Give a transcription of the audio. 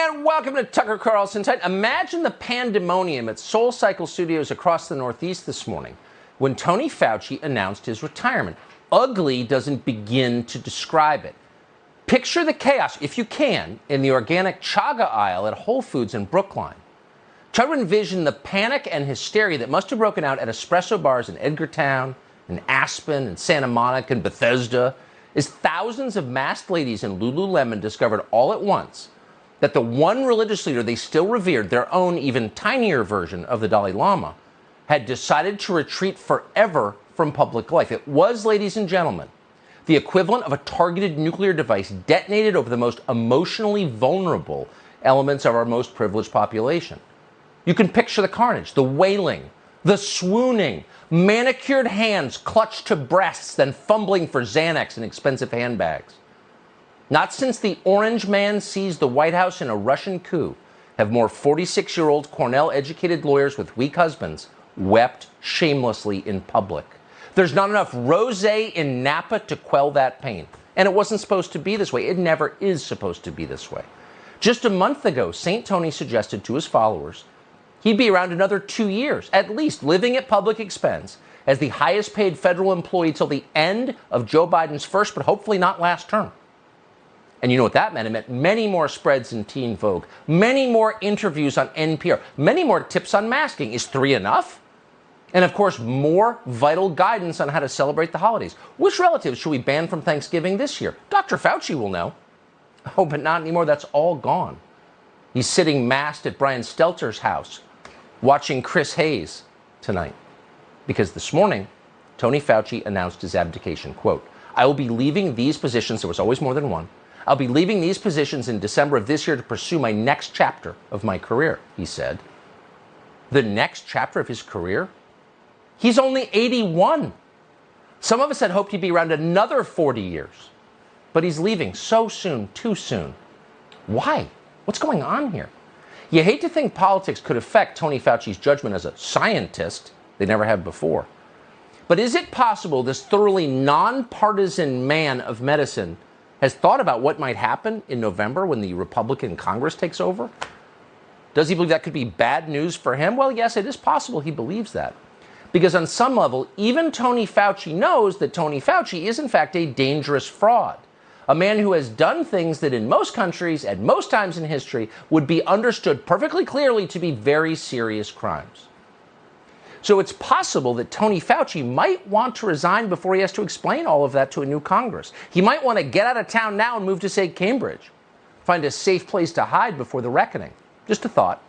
And welcome to Tucker Carlson Tonight. Imagine the pandemonium at Soul Cycle Studios across the Northeast this morning when Tony Fauci announced his retirement. Ugly doesn't begin to describe it. Picture the chaos, if you can, in the organic chaga aisle at Whole Foods in Brookline. Try to envision the panic and hysteria that must have broken out at espresso bars in Edgartown, in Aspen, in Santa Monica, and Bethesda, as thousands of masked ladies in Lululemon discovered all at once that the one religious leader they still revered, their own even tinier version of the Dalai Lama, had decided to retreat forever from public life. It was, ladies and gentlemen, the equivalent of a targeted nuclear device detonated over the most emotionally vulnerable elements of our most privileged population. You can picture the carnage, the wailing, the swooning, manicured hands clutched to breasts, then fumbling for Xanax and expensive handbags. Not since the Orange Man seized the White House in a Russian coup have more 46-year-old Cornell-educated lawyers with weak husbands wept shamelessly in public. There's not enough rosé in Napa to quell that pain. And it wasn't supposed to be this way. It never is supposed to be this way. Just a month ago, St. Tony suggested to his followers he'd be around another 2 years, at least, living at public expense as the highest paid federal employee till the end of Joe Biden's first, but hopefully not last term. And you know what that meant? It meant many more spreads in Teen Vogue, many more interviews on NPR, many more tips on masking. Is 3 enough? And of course, more vital guidance on how to celebrate the holidays. Which relatives should we ban from Thanksgiving this year? Dr. Fauci will know. Oh, but not anymore. That's all gone. He's sitting masked at Brian Stelter's house, watching Chris Hayes tonight. Because this morning, Tony Fauci announced his abdication. Quote, "I will be leaving these positions," there was always more than one, "I'll be leaving these positions in December of this year to pursue my next chapter of my career," he said. The next chapter of his career? He's only 81. Some of us had hoped he'd be around another 40 years. But he's leaving so soon, too soon. Why? What's going on here? You hate to think politics could affect Tony Fauci's judgment as a scientist. They never have before. But is it possible this thoroughly nonpartisan man of medicine has thought about what might happen in November when the Republican Congress takes over? Does he believe that could be bad news for him? Well, yes, it is possible he believes that. Because on some level, even Tony Fauci knows that Tony Fauci is in fact a dangerous fraud. A man who has done things that in most countries, at most times in history, would be understood perfectly clearly to be very serious crimes. So it's possible that Tony Fauci might want to resign before he has to explain all of that to a new Congress. He might want to get out of town now and move to, say, Cambridge. Find a safe place to hide before the reckoning. Just a thought.